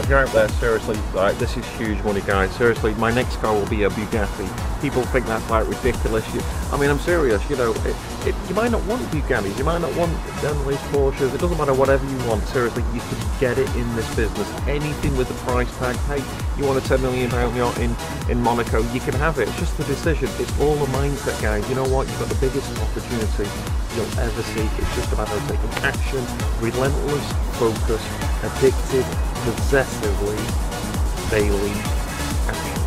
if you're out there, seriously, like, this is huge money, guys. Seriously, my next car will be a Bugatti. People think that's like ridiculous. I mean, I'm serious. You know, you might not want Bugattis, you might not want Bentleys, Porsches. It doesn't matter whatever you want. Seriously, you can get it in this business. Anything with the price tag. Hey, you want a £10 million yacht in Monaco? You can have it. It's just the decision. It's all a mindset, guys. You know what? You've got the biggest opportunity you'll ever seek. It's just about taking action, relentless focus, addicted, possessively, daily action.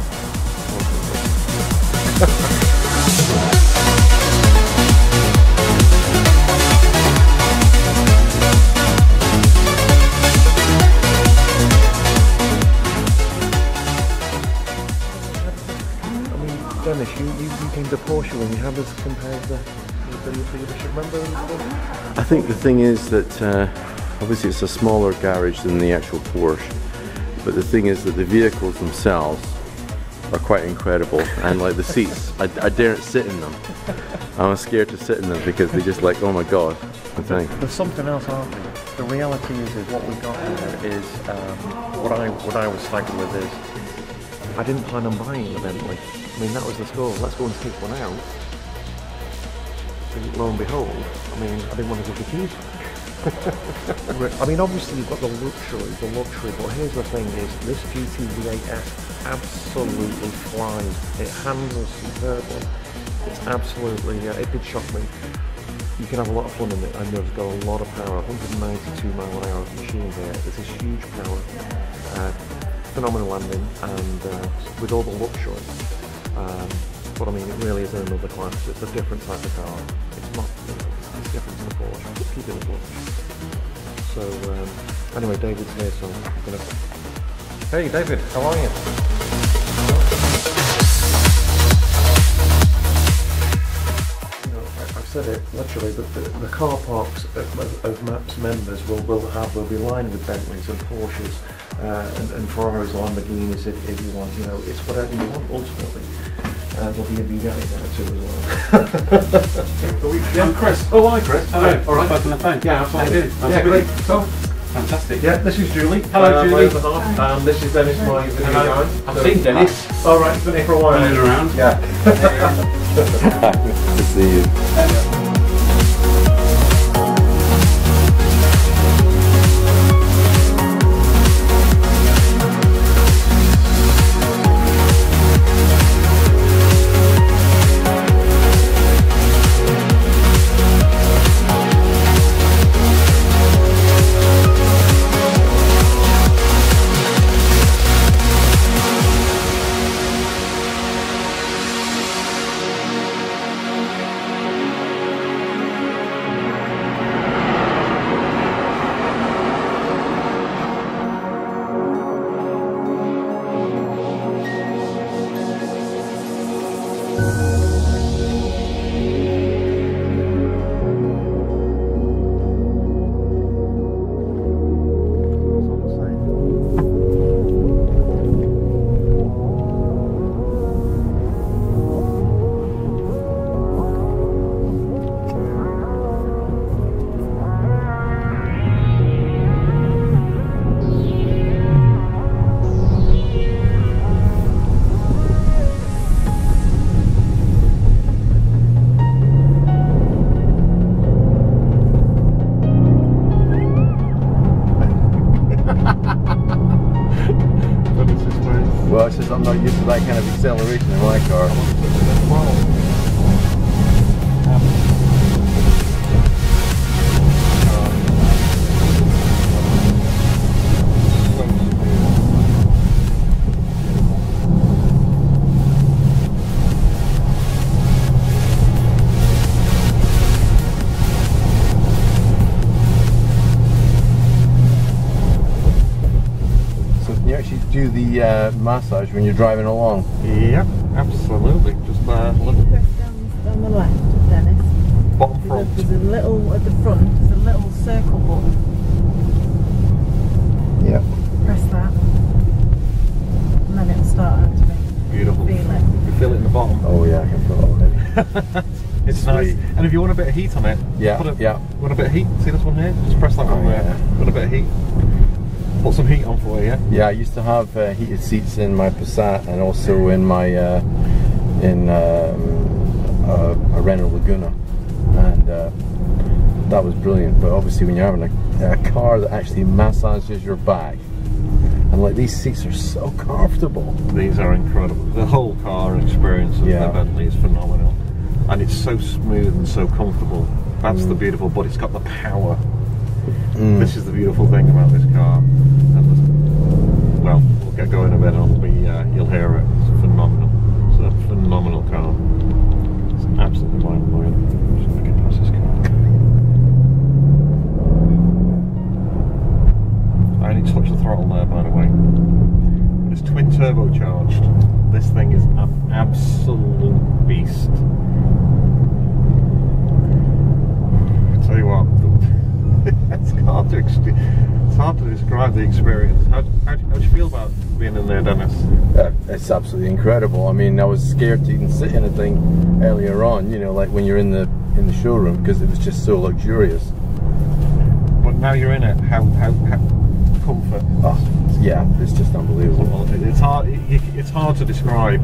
Dennis, you came to Porsche when you had us compared to the remember? I think the thing is that obviously it's a smaller garage than the actual Porsche, but the thing is that the vehicles themselves are quite incredible, and like the seats, I daren't sit in them. I'm scared to sit in them because they just like, oh my god. There's something else, aren't there? The reality is what we've got here is what I was slagging with is I didn't plan on buying the Bentley. I mean, that was the score. Let's go and take one out. So lo and behold, I mean, I didn't want to give the keys. I mean, obviously you've got the luxury, but here's the thing is, this GT V8S absolutely flies. It handles superbly. It's absolutely, it did shock me. You can have a lot of fun in it, and it's got a lot of power, 192 mile an hour machine here. This is huge power, phenomenal landing, and with all the luxury. But I mean, it really is another class. It's a different type of car. It's not, it's different than a Porsche. Just keep it a Porsche. So anyway, David's here, so I'm gonna. Hey, David, how are you? I've said it literally, but the car parks of MAPS members will be lined with Bentleys and Porsches and Ferraris, Lamborghinis if you want. You know, it's whatever you want ultimately. There'll be a Bugatti there too as well. Yeah, Chris. Oh, hi, Chris. Hello. All right, both on the phone. Yeah, absolutely. Yeah, great. So, fantastic. yeah, this is Julie. Hello, Julie. This is Dennis, my video guy. I've seen Dennis. All right, been here for a while. Running around. Yeah. Good to see you. Well, it's just I'm not used to that kind of acceleration in my car. Do the massage when you're driving along. Yeah, absolutely. Just a little. Press down the left, Dennis. Bottom front. There's a little at the front. There's a little circle button. Yeah. Press that, and then it'll start activating. Beautiful. Feel it. You can feel it in the bottom. Oh yeah, I can feel it already. It's nice. And if you want a bit of heat on it, yeah, want a bit of heat? See this one here? Just press that one there. Yeah. Want a bit of heat? Put some heat on for you. Yeah, I used to have heated seats in my Passat and also in my a Renault Laguna, and that was brilliant. But obviously, when you're having a car that actually massages your back, and like these seats are so comfortable. These are incredible. The whole car experience of the Bentley is phenomenal, and it's so smooth and so comfortable. That's the beautiful. But it's got the power. This is the beautiful thing about this car. And well, we'll get going a bit and you'll hear it. It's phenomenal. It's a phenomenal car. It's absolutely mind-blowing. I'm just going to get past this car. I only touched the throttle there, by the way. It's twin turbocharged. This thing is an absolute beast. I tell you what. It's hard to describe the experience. How do you feel about being in there, Dennis? It's absolutely incredible. I mean, I was scared to even sit in a thing earlier on, you know, like when you're in the showroom, because it was just so luxurious. But now you're in it, how comfort? Oh, yeah, it's just unbelievable. It's hard to describe.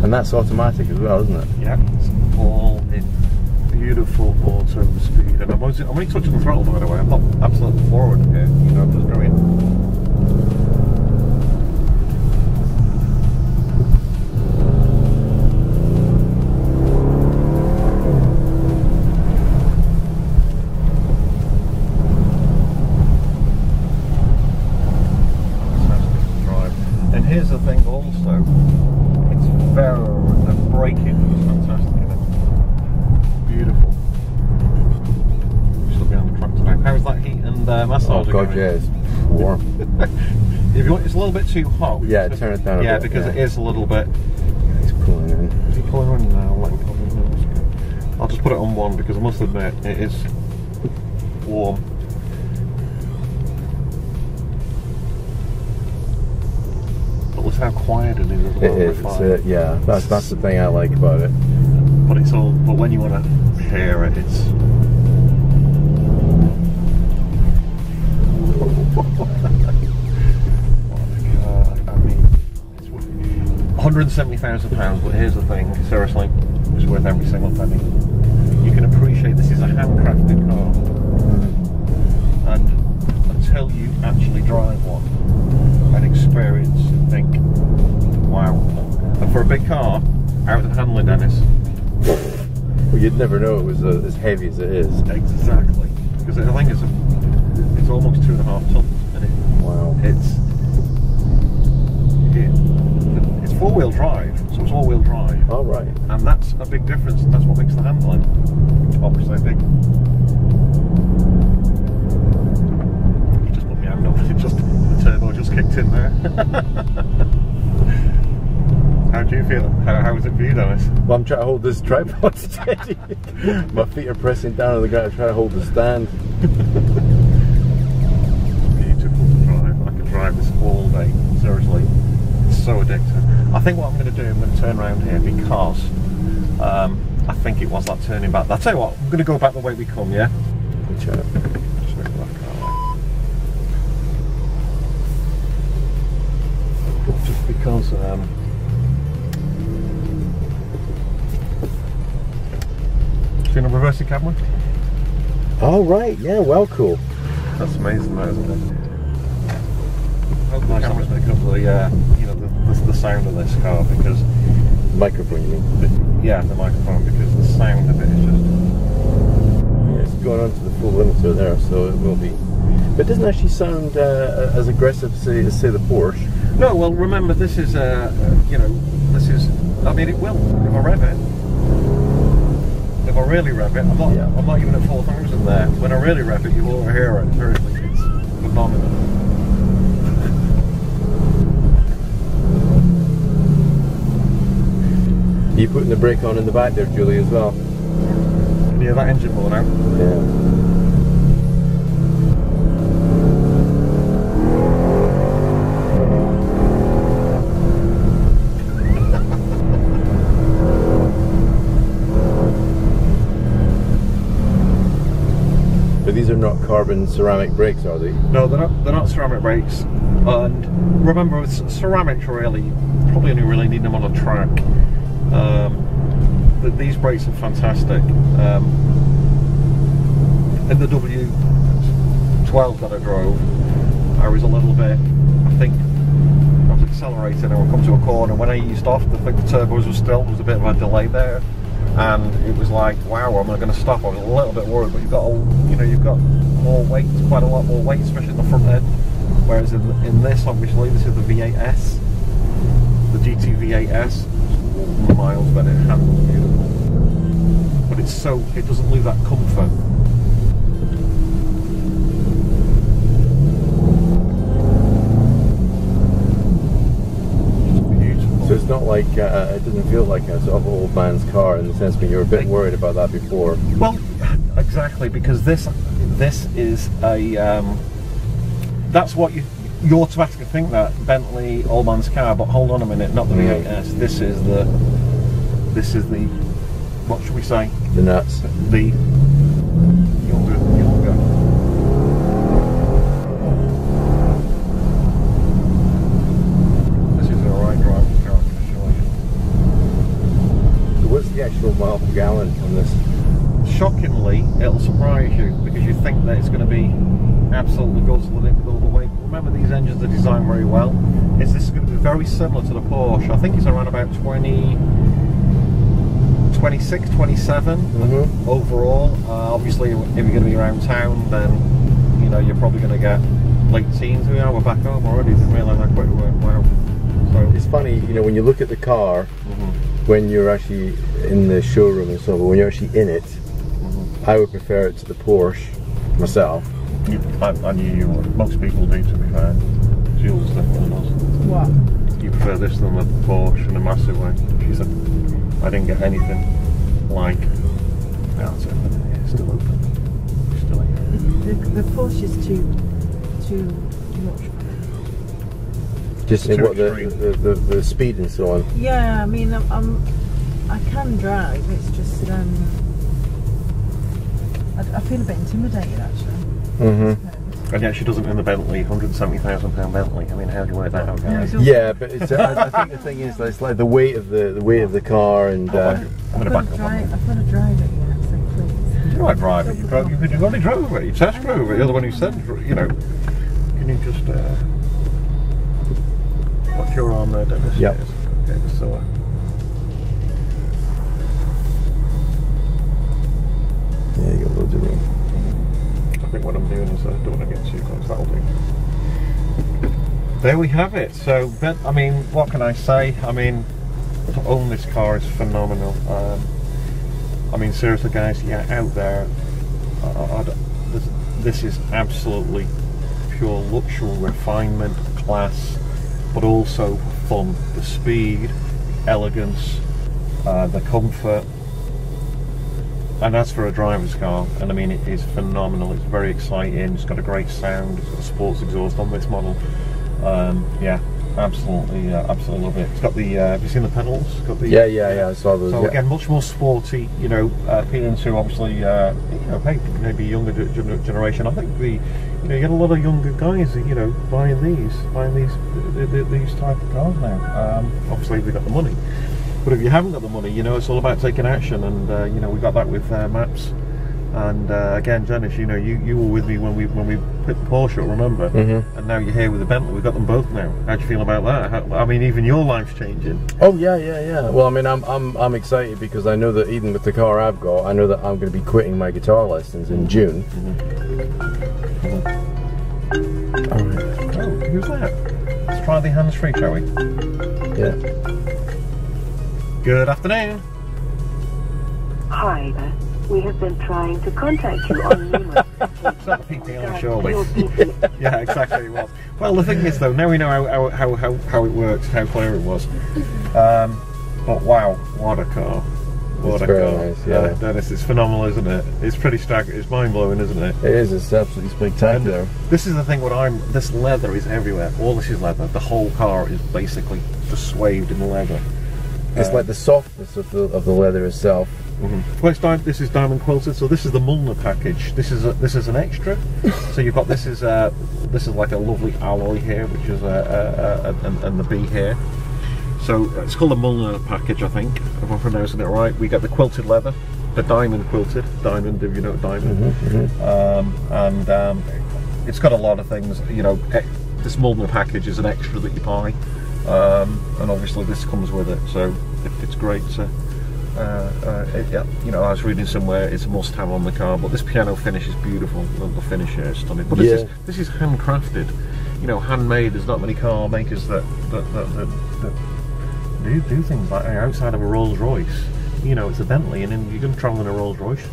And that's automatic as well, isn't it? Yeah, it's all in beautiful auto speed. And I'm only touching the throttle, by the way. I'm not absolutely forward here. You know, I'm just going. Fantastic to drive. And here's the thing also. The braking is fantastic, isn't it? Beautiful. Just look behind the tractor now. How's that heat and massage? Oh god, yeah, it's warm. If you want, it's a little bit too hot. Yeah, turn it down a bit. Yeah, because it is a little bit. It's pulling in. Is he pulling in now? Let me pull in. I'll just put it on 1 because I must admit it is warm. How quiet it is as well. It is, yeah. That's the thing I like about it. But it's all. But when you want to hear it, it's. I mean, it's £170,000. But here's the thing. Seriously, it's worth every single penny. You can appreciate this is a handcrafted car, and until you actually drive one and experience and think, wow. And for a big car, how is it handling, Dennis? Well, you'd never know it was as heavy as it is. Exactly. Because I think it's almost 2.5 tons. And wow. It's 4-wheel drive, so it's all-wheel drive. Oh, right. And that's a big difference, and that's what makes the handling obviously big. You just put my hand on it, the turbo just kicked in there. How do you feel? How is it for you, Dennis? Well, I'm trying to hold this tripod steady. My feet are pressing down on the ground, trying to hold the stand. Beautiful to drive. I could drive this all day. Seriously, it's so addictive. I think what I'm going to do, I'm going to turn around here because I think it was that turning back. I'll tell you what, I'm going to go back the way we come, yeah? Sure. Just make that car. Just because seen a reversing camera? Oh, right, yeah, well, cool. That's amazing, that, isn't it? The camera's picking up the sound of this car because Microphone, you mean? yeah, the microphone, because the sound of it is just. Yeah, it's going on to the full limiter there, so it will be. But it doesn't actually sound as aggressive as say the Porsche. No, well, remember this is this is. I mean, it will if I rev it. If I really rev it, I'm not even at 4,000 there. When I really rev it, you will hear it. Seriously, it's phenomenal. Are you putting the brake on in the back there, Julie, as well? Can you hear that engine blowing out? Yeah. carbon ceramic brakes, are they? No, they're not ceramic brakes. And remember, with ceramics really, probably only really need them on a track. These brakes are fantastic. In the W12 that I drove, I was a little bit, I think, I was accelerating and I would come to a corner. When I eased off, the turbos were still, there was a bit of a delay there. And it was like, wow, am I going to stop? I was a little bit worried, but you've got more weight, quite a lot more weight, especially in the front end. Whereas in this, obviously, this is the V8S, the GT V8S, miles better, it handles beautiful. But it's so, it doesn't lose that comfort. So it's not like, it doesn't feel like a sort of old man's car in the sense that you were a bit worried about that before. Well, exactly, because this is a, that's what you automatically think, that Bentley old man's car, but hold on a minute, not the V8S, this is the, what should we say? The nuts. The younger. This is alright driving car, I can assure you. So what's the actual mile per gallon on this? Shockingly, it'll surprise you, because you think that it's going to be absolutely guzzling it with all the weight. Remember, these engines are designed very well. This is going to be very similar to the Porsche. I think it's around about 26, 27 overall. Obviously, if you're going to be around town, then you know you're probably going to get late teens. We're back home already. Didn't realise how quick we went. Wow. So it's funny, you know, when you look at the car, when you're actually in the showroom and so on, but when you're actually in it, I would prefer it to the Porsche myself. I knew you would. Most people do, to be fair. Jules definitely does. What? You prefer this than the Porsche in a massive way. She said, I didn't get anything like. No, it's open. It's still open. It's still here. The Porsche is too much. Just It's too what extreme. the speed and so on. Yeah, I mean, I can drive. It's just I feel a bit intimidated actually. And yet she doesn't in the Bentley, £170,000 Bentley. I mean, how do you work that out, guys? Yeah, but it's, I think the thing is, that it's like the weight of the car, and I'm going to back up on I've got to drive it, yeah, so please. you. I drive it. You've already drove it. You test drove it. You're the one who said, you know. Can you just what's your arm there, Dennis? Yep. Yes. Okay, just so. Yeah, you got loads of room. I think what I'm doing is I don't want to get too close. That'll do. There we have it. So, I mean, what can I say? I mean, to own this car is phenomenal. I mean, seriously, guys, yeah, out there, this is absolutely pure luxury, refinement, class, but also fun. The speed, elegance, the comfort. And as for a driver's car, and I mean, it is phenomenal. It's very exciting. It's got a great sound. It's got a sports exhaust on this model. Yeah, absolutely, absolutely love it. It's got the. Have you seen the pedals? It's got the, Yeah. I saw those. So Yeah. again, much more sporty. You know, appealing to obviously, you know, maybe younger generation. I think you get a lot of younger guys, you know, buying these type of cars now. Obviously, they've got the money. But if you haven't got the money, you know, it's all about taking action, and you know, we got that with maps. And again, Janice, you know, you were with me when we picked the Porsche, remember? And now you're here with the Bentley. We've got them both now. How do you feel about that? I mean, even your life's changing. Oh yeah. Well, I mean, I'm excited because I know that even with the car I've got, I know that I'm going to be quitting my guitar lessons in June. All right. Oh, who's that? Let's try the hands-free, shall we? Yeah. Good afternoon. Hi there. We have been trying to contact you on numerous It's not the PPI, surely. Your PP Yeah, exactly, it was. Well, the thing is, though, now we know how it works, how clear it was. But wow, what a car. What It's a very car. nice, yeah. Dennis, it's phenomenal, isn't it? It's pretty staggering. It's mind-blowing, isn't it? It is. It's absolutely spectacular. This is the thing, this leather is everywhere. All this is leather. The whole car is basically just swathed in leather. It's like the softness of the leather itself. Well, this is diamond quilted, so this is the Mulliner package. This is an extra. So you've got this is like a lovely alloy here, which is and the B here. So it's called the Mulliner package, I think, if I'm pronouncing it right. We get the quilted leather, the diamond quilted, diamond, if you know diamond, and it's got a lot of things. You know, this Mulliner package is an extra that you buy, and obviously this comes with it, so it's great. So, you know, I was reading somewhere it's a must-have on the car, but this piano finish is beautiful. The finish here is stunning. But this is handcrafted, you know, handmade. There's not many car makers that do things like outside of a Rolls Royce. You know, it's a Bentley, and then you're going to travel in a Rolls Royce.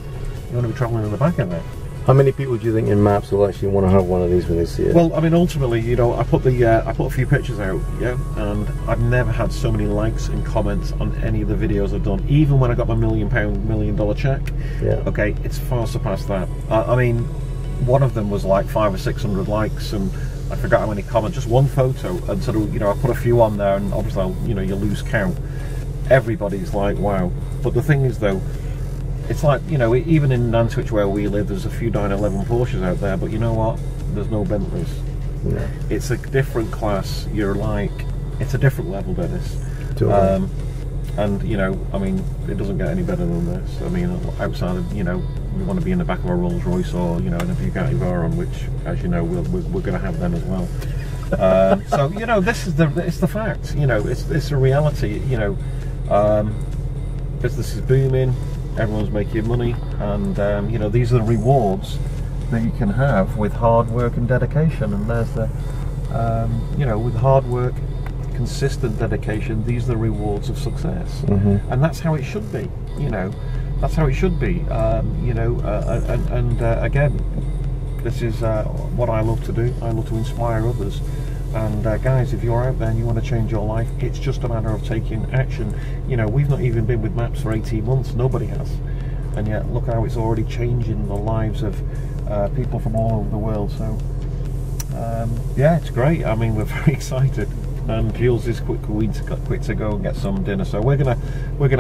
You want to be travelling in the back of it. How many people do you think in Maps will actually want to have one of these when they see it? Well, I mean, ultimately, you know, I put a few pictures out, yeah, and I've never had so many likes and comments on any of the videos I've done. Even when I got my £1 million check, yeah. Okay, it's far surpassed that. I mean, one of them was like 500 or 600 likes, and I forgot how many comments. Just one photo, and sort of, you know, I put a few on there, and obviously, you know, you lose count. Everybody's like, wow. But the thing is, though, it's like, you know, even in Nantwich where we live, there's a few 911 Porsches out there, but you know what? There's no Bentleys. Yeah. It's a different class. You're like, it's a different level, Dennis. Totally. And, you know, I mean, it doesn't get any better than this. I mean, outside of, you know, we want to be in the back of a Rolls Royce or, you know, in a Bugatti Veyron, which, as you know, we're going to have them as well. So, you know, it's the fact. You know, it's a reality. You know, business is booming. Everyone's making money, and you know, these are the rewards that you can have with hard work and dedication. And there's the, you know, with hard work, consistent dedication, these are the rewards of success. And that's how it should be. You know, that's how it should be. You know, again, this is what I love to do. I love to inspire others. And guys, if you're out there and you want to change your life, it's just a matter of taking action. You know, we've not even been with Maps for 18 months, nobody has. And yet, look how it's already changing the lives of people from all over the world. So, yeah, it's great. I mean, we're very excited. And Jules is quick to go and get some dinner. So we're gonna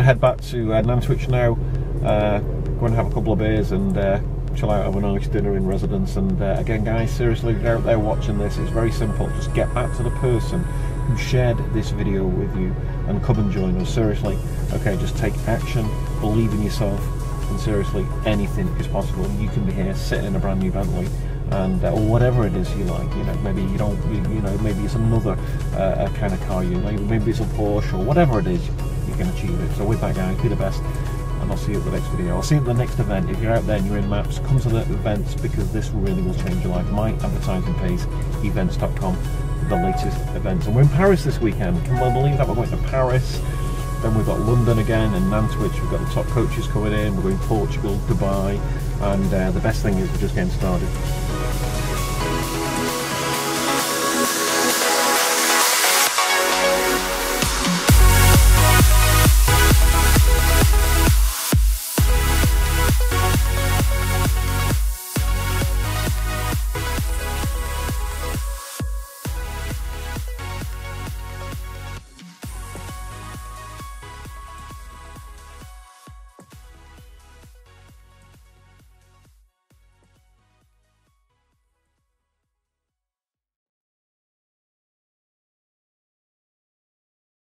head back to Nantwich now. Go and have a couple of beers and chill out, have a nice dinner in residence. And again, guys, seriously, if you're out there watching this, it's very simple. Just get back to the person who shared this video with you and come and join us. Seriously, okay, just take action, believe in yourself, and seriously, anything is possible. You can be here sitting in a brand new Bentley, and or whatever it is you like. You know, maybe you don't, you know, maybe it's another kind of car you like. Maybe it's a Porsche or whatever it is, you can achieve it. So with that, guys, be the best. And I'll see you at the next video. I'll see you at the next event. If you're out there and you're in Maps, come to the events, because this really will change your life. My advertising page, events.com, for the latest events. And we're in Paris this weekend. Can you believe that? We're going to Paris. Then we've got London again and Nantwich. We've got the top coaches coming in. We're going to Portugal, Dubai. And the best thing is we're just getting started.